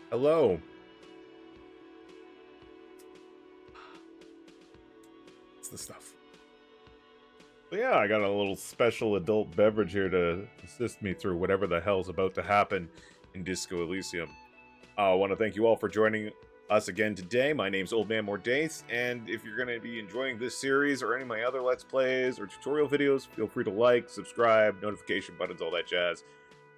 Hello. What's the stuff? So yeah, I got a little special adult beverage here to assist me through whatever the hell's about to happen in Disco Elysium. I want to thank you all for joining us again today. My name's Old Man Mordace, and if you're going to be enjoying this series or any of my other Let's Plays or tutorial videos, feel free to like, subscribe, notification buttons, all that jazz.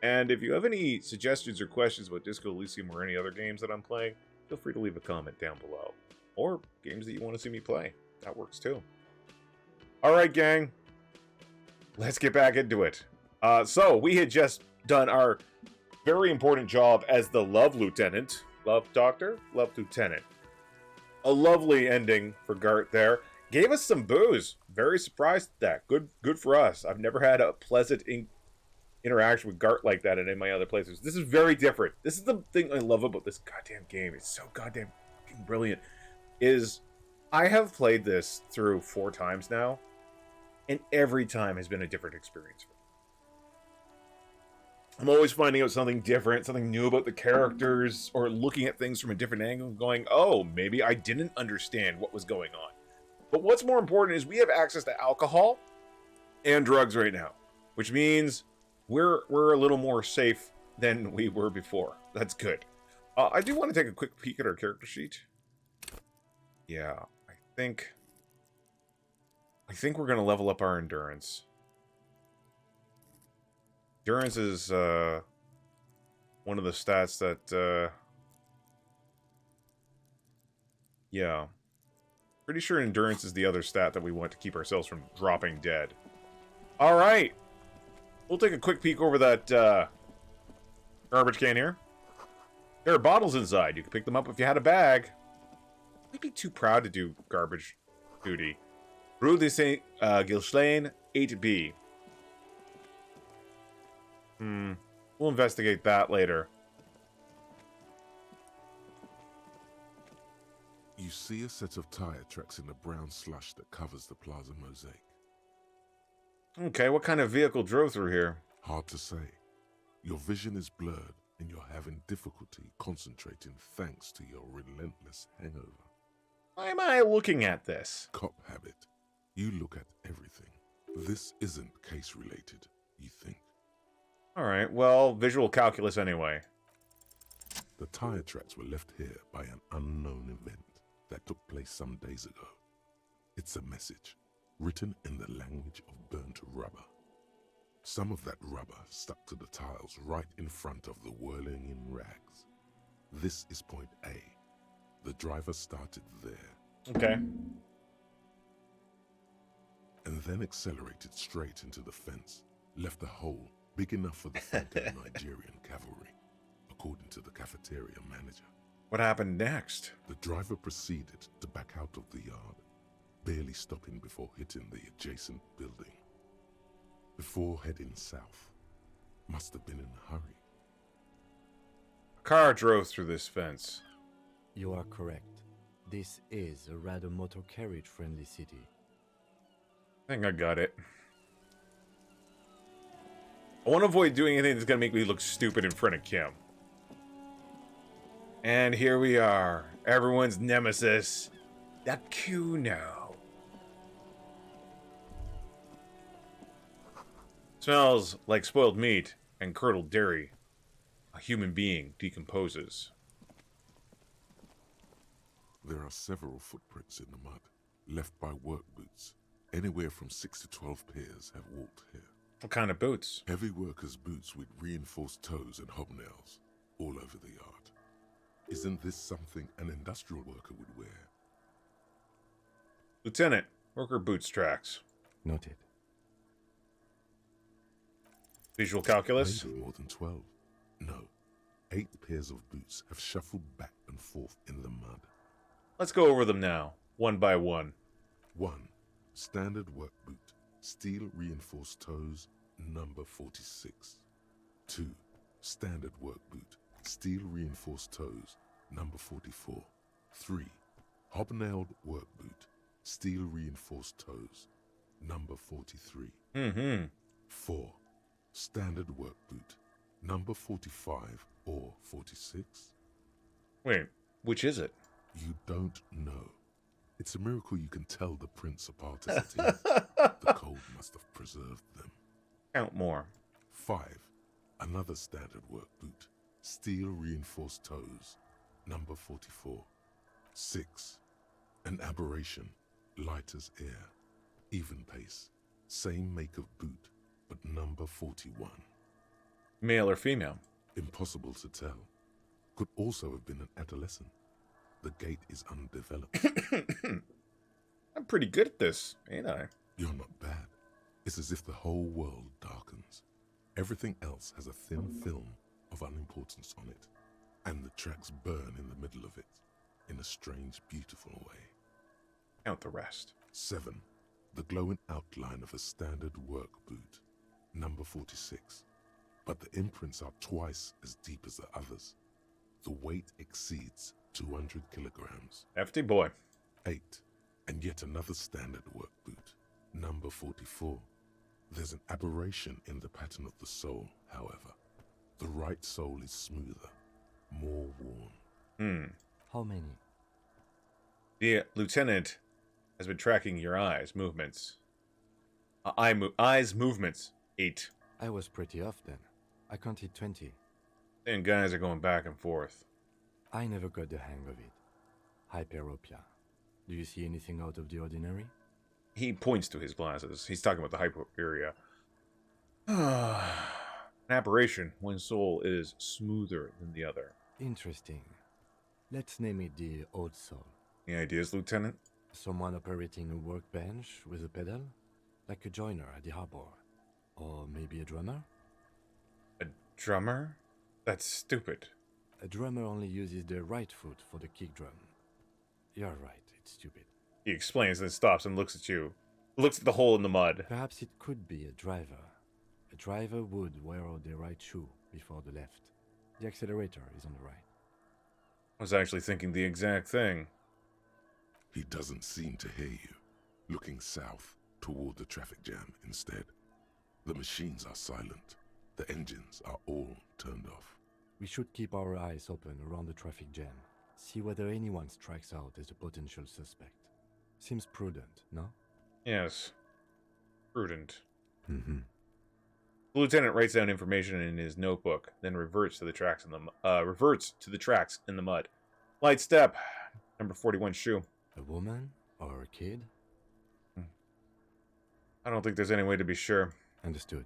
And if you have any suggestions or questions about Disco Elysium or any other games that I'm playing, feel free to leave a comment down below. Or games that you want to see me play. That works too. Alright, gang. Let's get back into it. So, we had just done our very important job as the Love Lieutenant. Love Doctor? Love Lieutenant. A lovely ending for Gart there. Gave us some booze. Very surprised at that. Good for us. I've never had a pleasant interaction with Gart like that in any of my other places. This is very different. This is the thing I love about this goddamn game. It's so goddamn fucking brilliant. Is I have played this through 4 times now, and every time has been a different experience for me. I'm always finding out something different, something new about the characters, or looking at things from a different angle, going, oh, maybe I didn't understand what was going on. But what's more important is we have access to alcohol and drugs right now, which means we're a little more safe than we were before. That's good. I do want to take a quick peek at our character sheet. Yeah, I think we're gonna level up our endurance. Endurance is one of the stats that yeah. Pretty sure endurance is the other stat that we want to keep ourselves from dropping dead. Alright. We'll take a quick peek over that garbage can here. There are bottles inside. You can pick them up if you had a bag. I'd be too proud to do garbage duty. Rue de Saint Gilslain 8B. We'll investigate that later. You see a set of tire tracks in the brown slush that covers the plaza mosaic. Okay, what kind of vehicle drove through here? Hard to say. Your vision is blurred and you're having difficulty concentrating thanks to your relentless hangover. Why am I looking at this? Cop habit. You look at everything. This isn't case related, you think. Alright, well, visual calculus anyway. The tire tracks were left here by an unknown event that took place some days ago. It's a message, written in the language of burnt rubber. Some of that rubber stuck to the tiles right in front of the whirling in rags. This is point A. The driver started there. Okay. And then accelerated straight into the fence, left a hole big enough for the phantom Nigerian cavalry, according to the cafeteria manager. What happened next? The driver proceeded to back out of the yard, barely stopping before hitting the adjacent building. Before heading south, must have been in a hurry. A car drove through this fence. You are correct. This is a rather motor carriage friendly city. I think I got it. I want to avoid doing anything that's going to make me look stupid in front of Kim. And here we are. Everyone's nemesis. The Cuno. Smells like spoiled meat and curdled dairy. A human being decomposes. There are several footprints in the mud, left by work boots. Anywhere from 6 to 12 pairs have walked here. What kind of boots? Heavy workers' boots with reinforced toes and hobnails, all over the yard. Isn't this something an industrial worker would wear? Lieutenant, worker boots tracks. Noted. Visual calculus? Maybe more than 12. No. 8 pairs of boots have shuffled back and forth in the mud. Let's go over them now, one by one. 1. Standard work boot. Steel reinforced toes, number 46. 2. Standard work boot. Steel reinforced toes, number 44. 3. Hobnailed work boot. Steel reinforced toes, number 43. 4. Standard work boot, number 45 or 46. Wait, which is it? You don't know. It's a miracle you can tell the prints apart as it is. The cold must have preserved them. Count more. 5. Another standard work boot. Steel reinforced toes. Number 44. 6. An aberration. Light as air. Even pace. Same make of boot, but number 41. Male or female? Impossible to tell. Could also have been an adolescent. The gait is undeveloped. I'm pretty good at this, ain't I? You're not bad. It's as if the whole world darkens. Everything else has a thin film of unimportance on it, and the tracks burn in the middle of it, in a strange, beautiful way. Count the rest. 7. The glowing outline of a standard work boot. Number 46. But the imprints are twice as deep as the others. The weight exceeds 200 kilograms. Hefty boy. 8. And yet another standard work boot. Number 44. There's an aberration in the pattern of the sole, however. The right sole is smoother, more worn. How many? The lieutenant has been tracking your eyes' movements. Eyes' movements. 8. I was pretty off then. I counted 20. And guys are going back and forth. I never got the hang of it. Hyperopia. Do you see anything out of the ordinary? He points to his glasses. He's talking about the hyperia. An aberration. One soul is smoother than the other. Interesting. Let's name it the old soul. Any ideas, Lieutenant? Someone operating a workbench with a pedal? Like a joiner at the harbor. Or maybe a drummer? A drummer? That's stupid. A drummer only uses their right foot for the kick drum. You're right, it's stupid. He explains, then stops and looks at you. Looks at the hole in the mud. Perhaps it could be a driver. A driver would wear out their right shoe before the left. The accelerator is on the right. I was actually thinking the exact thing. He doesn't seem to hear you, looking south toward the traffic jam instead. The machines are silent. The engines are all turned off. We should keep our eyes open around the traffic jam. See whether anyone strikes out as a potential suspect. Seems prudent, no? Yes. Prudent. Mm-hmm. The lieutenant writes down information in his notebook, then reverts to the tracks in the mud. Light step. Number 41 shoe. A woman? Or a kid? I don't think there's any way to be sure. Understood.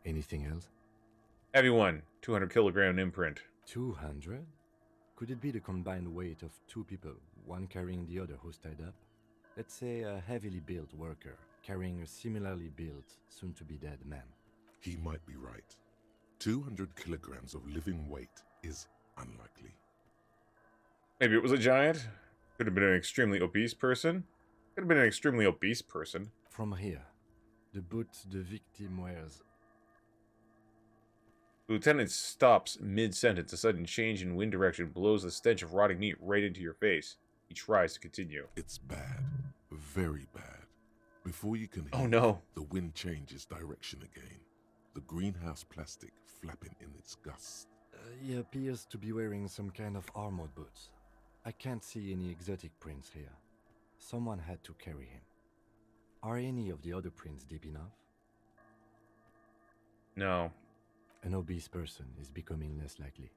Anything else? Heavy one. 200 kilogram imprint. 200? Could it be the combined weight of two people, one carrying the other who's tied up? Let's say a heavily built worker carrying a similarly built, soon-to-be-dead man. He might be right. 200 kilograms of living weight is unlikely. Maybe it was a giant. Could have been an extremely obese person. Could have been an extremely obese person. From here, the boot the victim wears. The lieutenant stops mid-sentence. A sudden change in wind direction blows the stench of rotting meat right into your face. He tries to continue. It's bad. Very bad. Before you can Oh hear, no. the wind changes direction again. The greenhouse plastic flapping in its gusts. He appears to be wearing some kind of armored boots. I can't see any exotic prints here. Someone had to carry him. Are any of the other prints deep enough? No. An obese person is becoming less likely.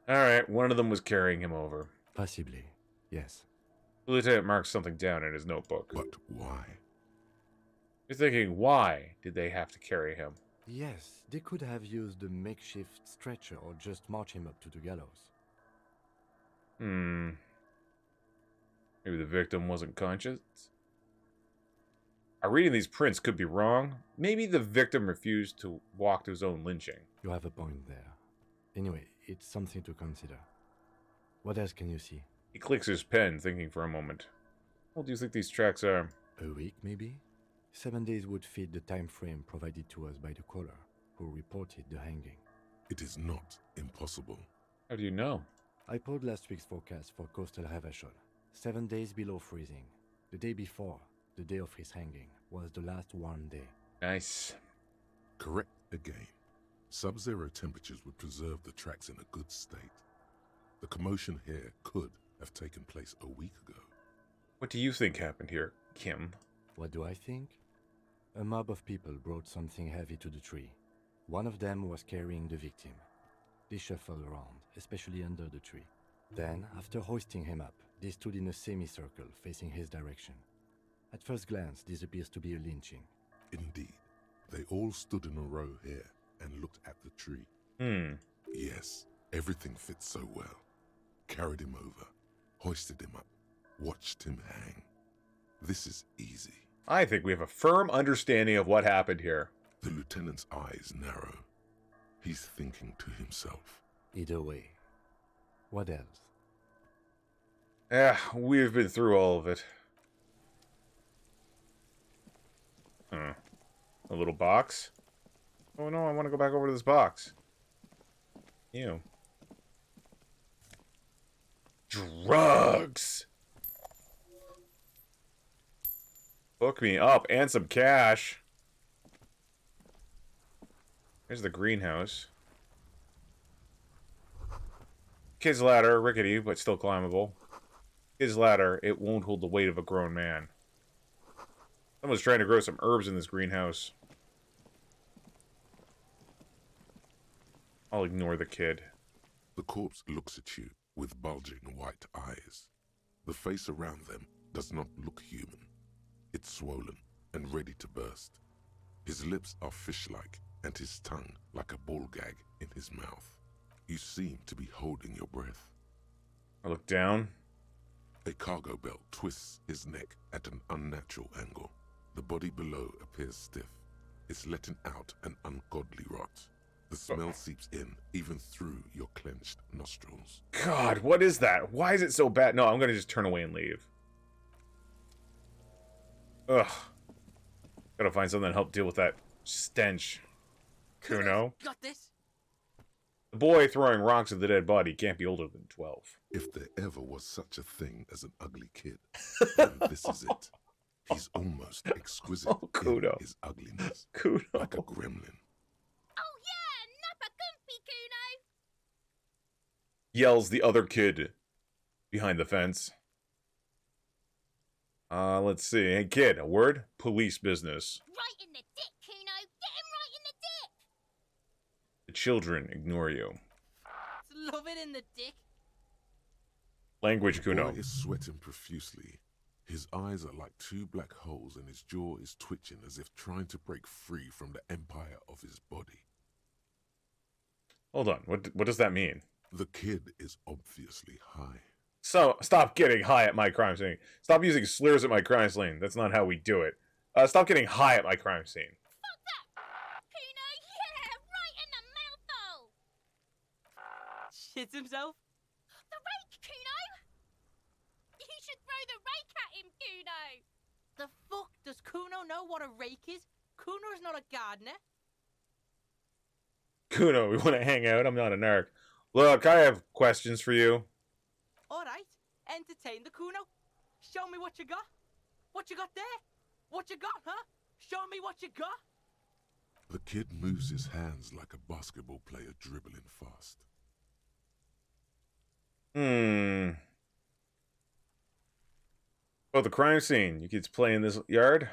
Alright, one of them was carrying him over. Possibly, yes. The lieutenant marks something down in his notebook. But why? You're thinking, why did they have to carry him? Yes, they could have used a makeshift stretcher or just march him up to the gallows. Maybe the victim wasn't conscious? Our reading these prints could be wrong. Maybe the victim refused to walk to his own lynching. You have a point there. Anyway, it's something to consider. What else can you see? He clicks his pen, thinking for a moment. What do you think these tracks are? A week, maybe? 7 days would fit the time frame provided to us by the caller, who reported the hanging. It is not impossible. How do you know? I pulled last week's forecast for coastal Havashol. 7 days below freezing. The day before, the day of his hanging, was the last warm day. Nice. Correct again. Sub-zero temperatures would preserve the tracks in a good state. The commotion here could have taken place a week ago. What do you think happened here, Kim? What do I think? A mob of people brought something heavy to the tree. One of them was carrying the victim. They shuffled around, especially under the tree. Then, after hoisting him up, they stood in a semicircle facing his direction. At first glance, this appears to be a lynching. Indeed, they all stood in a row here and looked at the tree. Yes, everything fits so well. Carried him over, hoisted him up, watched him hang. This is easy. I think we have a firm understanding of what happened here. The lieutenant's eyes narrow. He's thinking to himself. Either way. What else? We've been through all of it. A little box? Oh no, I want to go back over to this box. Ew. Drugs! Hook me up, and some cash. Here's the greenhouse. Kid's ladder, rickety, but still climbable. Kid's ladder, it won't hold the weight of a grown man. Someone's trying to grow some herbs in this greenhouse. I'll ignore the kid. The corpse looks at you with bulging white eyes. The face around them does not look human. It's swollen and ready to burst. His lips are fish-like and his tongue like a ball gag in his mouth. You seem to be holding your breath. I look down. A cargo belt twists his neck at an unnatural angle. The body below appears stiff. It's letting out an ungodly rot. The smell seeps in, even through your clenched nostrils. God, what is that? Why is it so bad? No, I'm gonna just turn away and leave. Ugh. Gotta find something to help deal with that stench. Cuno. Got this. The boy throwing rocks at the dead body can't be older than 12. If there ever was such a thing as an ugly kid, then this is it. He's almost exquisite in Cuno. his ugliness, Cuno. like a gremlin. Oh yeah, nappa gumpy, Cuno. Yells the other kid behind the fence. Let's see. Hey kid, a word? Police business. Right in the dick, Cuno. Get him right in the dick. The children ignore you. Love it in the dick. Language, The Cuno. boy is sweating profusely. His eyes are like two black holes and his jaw is twitching as if trying to break free from the empire of his body. Hold on. What does that mean? The kid is obviously high. So, stop getting high at my crime scene. Stop using slurs at my crime scene. That's not how we do it. Stop getting high at my crime scene. Fuck that. Cuno, yeah, right in the mouthhole. Shits himself. The rake, Cuno. You should throw the rake at him, Cuno. The fuck? Does Cuno know what a rake is? Cuno's not a gardener. Cuno, we want to hang out. I'm not a narc. Look, I have questions for you. All right, entertain the Cuno. Show me what you got. What you got there? What you got, huh? Show me what you got. The kid moves his hands like a basketball player dribbling fast. Oh, the crime scene. You kids play in this yard?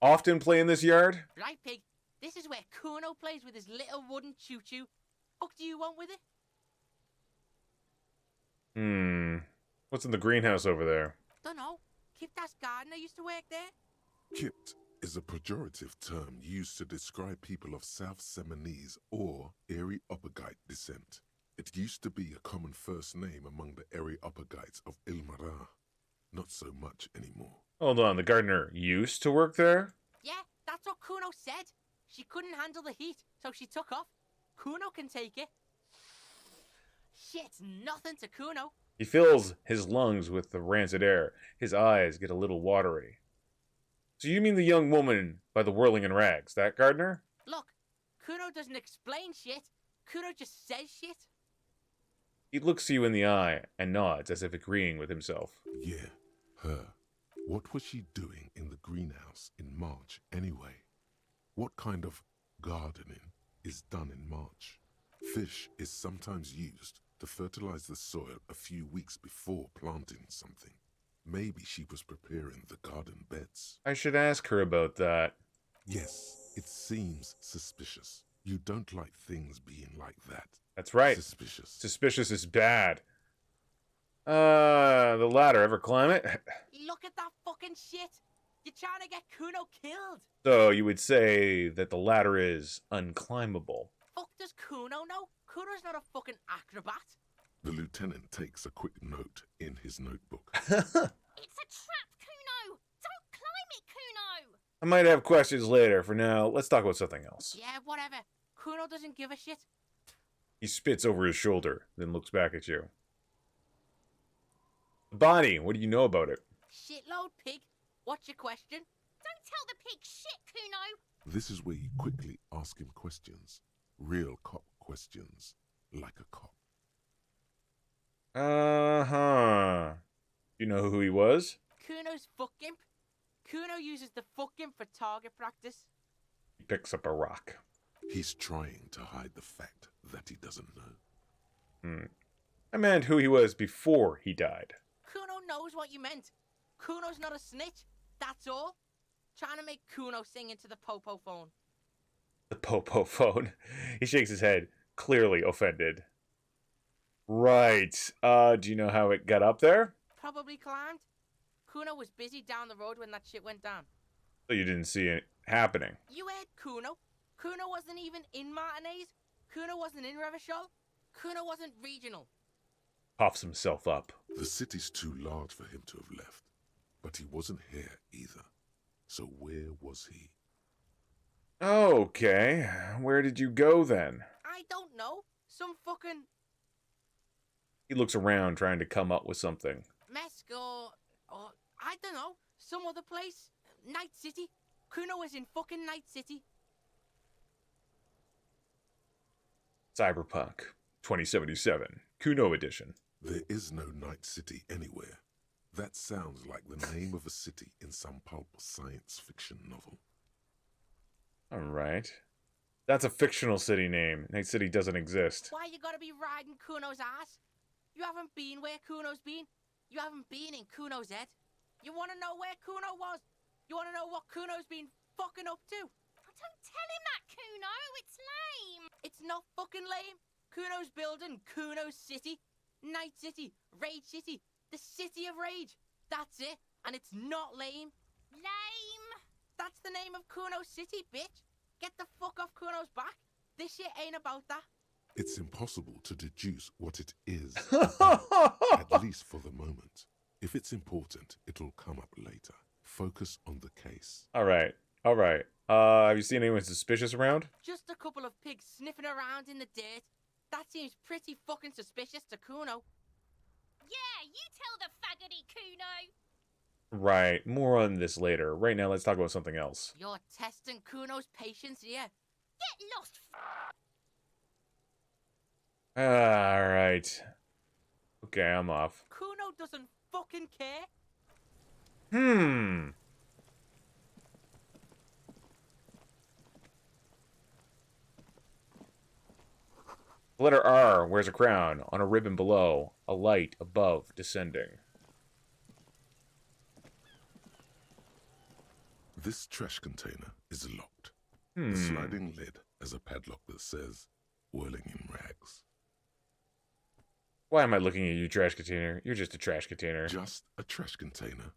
Often play in this yard? Right, pig. This is where Cuno plays with his little wooden choo-choo. What do you want with it? What's in the greenhouse over there? Dunno. Kiptas gardener used to work there. Kipt is a pejorative term used to describe people of South Seminese or Areopagite descent. It used to be a common first name among the Areopagites of Ilmara. Not so much anymore. Hold on, the gardener used to work there? Yeah, that's what Cuno said. She couldn't handle the heat, so she took off. Cuno can take it. Shit's nothing to Cuno. He fills his lungs with the rancid air. His eyes get a little watery. So you mean the young woman by the whirling in rags, that gardener? Look, Cuno doesn't explain shit. Cuno just says shit. He looks you in the eye and nods as if agreeing with himself. Yeah, her. What was she doing in the greenhouse in March anyway? What kind of gardening is done in March? Fish is sometimes used to fertilize the soil a few weeks before planting something. Maybe she was preparing the garden beds. I should ask her about that. Yes, it seems suspicious. You don't like things being like that. That's right. Suspicious. Suspicious is bad. The ladder. Ever climb it? Look at that fucking shit. You're trying to get Cuno killed. So you would say that the ladder is unclimbable. Fuck does Cuno know? Cuno's not a fucking acrobat. The lieutenant takes a quick note in his notebook. It's a trap, Cuno. Don't climb it, Cuno. I might have questions later. For now, let's talk about something else. Yeah, whatever. Cuno doesn't give a shit. He spits over his shoulder, then looks back at you. The body, what do you know about it? Shitload, pig. What's your question? Don't tell the pig shit, Cuno. This is where you quickly ask him questions. Real cop questions. Like a cop. Uh-huh. You know who he was? Cuno's fuck gimp. Cuno uses the fuck gimp for target practice. He picks up a rock. He's trying to hide the fact that he doesn't know. I meant who he was before he died. Cuno knows what you meant. Cuno's not a snitch. That's all. Trying to make Cuno sing into the popo phone. The popo phone. He shakes his head, clearly offended. Right. Do you know how it got up there? Probably climbed. Cuno was busy down the road when that shit went down. So you didn't see it happening. You heard Cuno. Cuno wasn't even in Martinez. Cuno wasn't in Revachol. Cuno wasn't regional. Puffs himself up. The city's too large for him to have left. But he wasn't here either. So where was he? Okay. Where did you go then? I don't know. Some fucking He looks around, trying to come up with something. Mesco or I don't know. Some other place. Night City. Cuno was in fucking Night City. Cyberpunk 2077. Cuno edition. There is no Night City anywhere. That sounds like the name of a city in some pulp science fiction novel. Alright. That's a fictional city name. Night City doesn't exist. Why you gotta be riding Cuno's ass? You haven't been where Cuno's been. You haven't been in Cuno's head. You wanna know where Cuno was? You wanna know what Cuno's been fucking up to? Oh, don't tell him that, Cuno. It's lame. It's not fucking lame. Cuno's building Cuno's city. Night City. Rage City. The City of Rage. That's it. And it's not lame. Lame. That's the name of Cuno's city, bitch. Get the fuck off Cuno's back. This shit ain't about that. It's impossible to deduce what it is, at least for the moment. If it's important, it'll come up later. Focus on the case. Alright. Alright. Have you seen anyone suspicious around? Just a couple of pigs sniffing around in the dirt. That seems pretty fucking suspicious to Cuno. Yeah, you tell the faggoty, Cuno. Right. More on this later. Right now, let's talk about something else. You're testing Cuno's patience here. Get lost, Alright. Okay, I'm off. Cuno doesn't fucking care. The letter R wears a crown on a ribbon below, a light above descending. This trash container is locked. The sliding lid has a padlock that says, whirling in rags. Why am I looking at you, trash container? You're just a trash container. Just a trash container.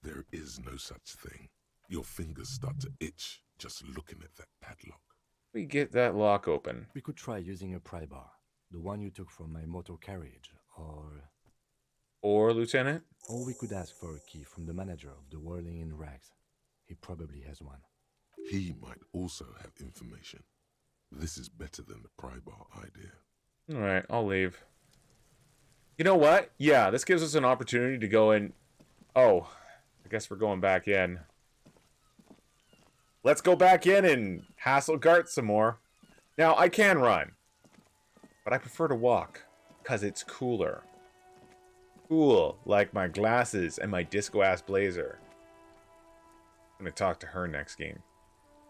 There is no such thing. Your fingers start to itch just looking at that padlock. We get that lock open. We could try using a pry bar, the one you took from my motor carriage, Or, Lieutenant? or we could ask for a key from the manager of the Whirling in Rags. He probably has one. He might also have information. This is better than the pry bar idea. Alright, I'll leave. You know what? Yeah, this gives us an opportunity to go in... Oh, I guess we're going back in. Let's go back in and hassle Gart some more. Now, I can run. But I prefer to walk. Because it's cooler. Cool, like my glasses and my disco-ass blazer. I'm gonna talk to her next game.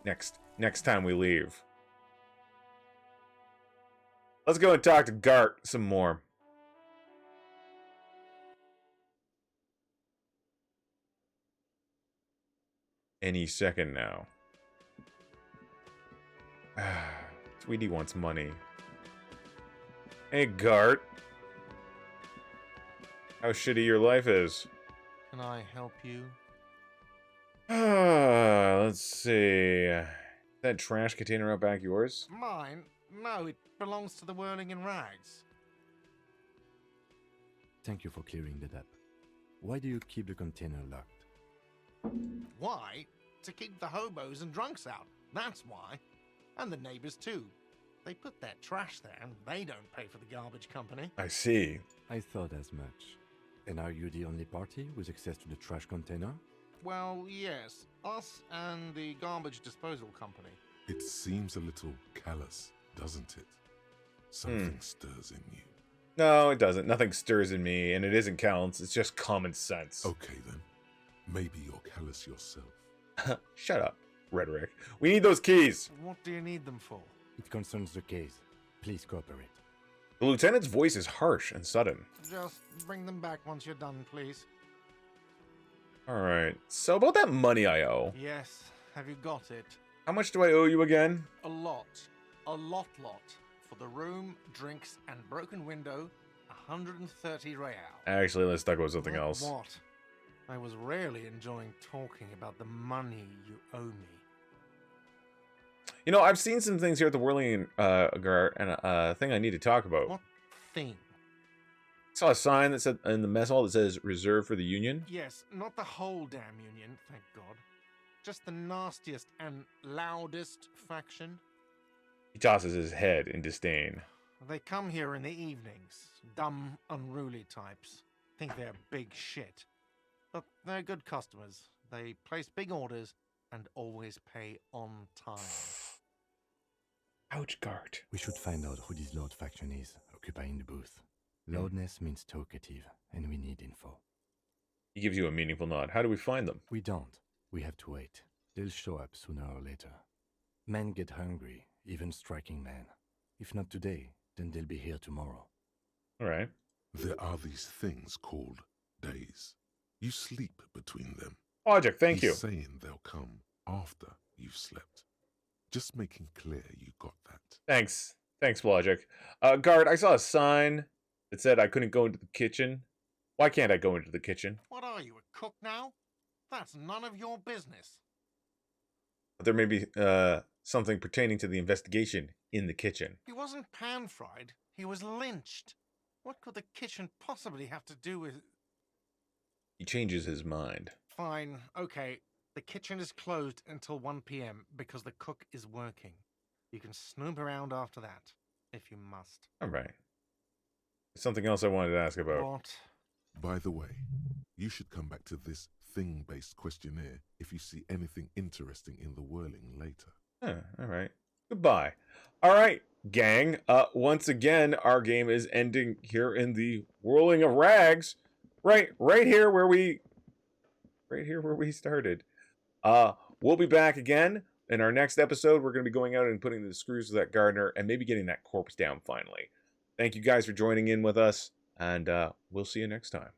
Next time we leave. Let's go and talk to Gart some more. Any second now. Tweety wants money. Hey, Gart. How shitty your life is. Can I help you? Let's see. That trash container out back yours? Mine? No, it belongs to the Whirling in Rags. Thank you for clearing that up. Why do you keep the container locked? Why? To keep the hobos and drunks out. That's why. And the neighbors too. They put their trash there and they don't pay for the garbage company. I see. I thought as much. And are you the only party with access to the trash container? Well, yes. Us and the garbage disposal company. It seems a little callous, doesn't it? Something stirs in you. No, it doesn't. Nothing stirs in me, and it isn't callous. It's just common sense. Okay then. Maybe you're callous yourself. Shut up, Rhetoric. We need those keys. What do you need them for? It concerns the case. Please cooperate. The lieutenant's voice is harsh and sudden. Just bring them back once you're done, please. Alright, so about that money I owe. Yes. Have you got it? How much do I owe you again? A lot. A lot. For the room, drinks, and broken window, 130 real. Actually, let's talk about something else. What? I was really enjoying talking about the money you owe me. You know, I've seen some things here at the Whirling Gart, and a thing I need to talk about. What thing? I saw a sign that said in the mess hall that says "Reserved for the Union." Yes, not the whole damn union, thank God. Just the nastiest and loudest faction. He tosses his head in disdain. They come here in the evenings. Dumb, unruly types. Think they're big shit. But they're good customers. They place big orders and always pay on time. Ouch, Gart. We should find out who this loud faction is, occupying the booth. Loudness means talkative, and we need info. He gives you a meaningful nod. How do we find them? We don't. We have to wait. They'll show up sooner or later. Men get hungry, even striking men. If not today, then they'll be here tomorrow. All right. There are these things called days. You sleep between them. Logic, thank you. He's saying they'll come after you've slept. Just making clear you got that. Thanks. Thanks, Logic. Gart, I saw a sign that said I couldn't go into the kitchen. Why can't I go into the kitchen? What are you, a cook now? That's none of your business. There may be something pertaining to the investigation in the kitchen. He wasn't pan-fried. He was lynched. What could the kitchen possibly have to do with... He changes his mind. Fine, okay. The kitchen is closed until 1 p.m. because the cook is working. You can snoop around after that, if you must. All right. Something else I wanted to ask about. What? By the way, you should come back to this thing-based questionnaire if you see anything interesting in the Whirling later. All right. Goodbye. All right, gang. Once again, our game is ending here in the Whirling of Rags. Right here where we started. We'll be back again in our next episode. We're going to be going out and putting the screws to that gardener and maybe getting that corpse down finally. Thank you guys for joining in with us, and we'll see you next time.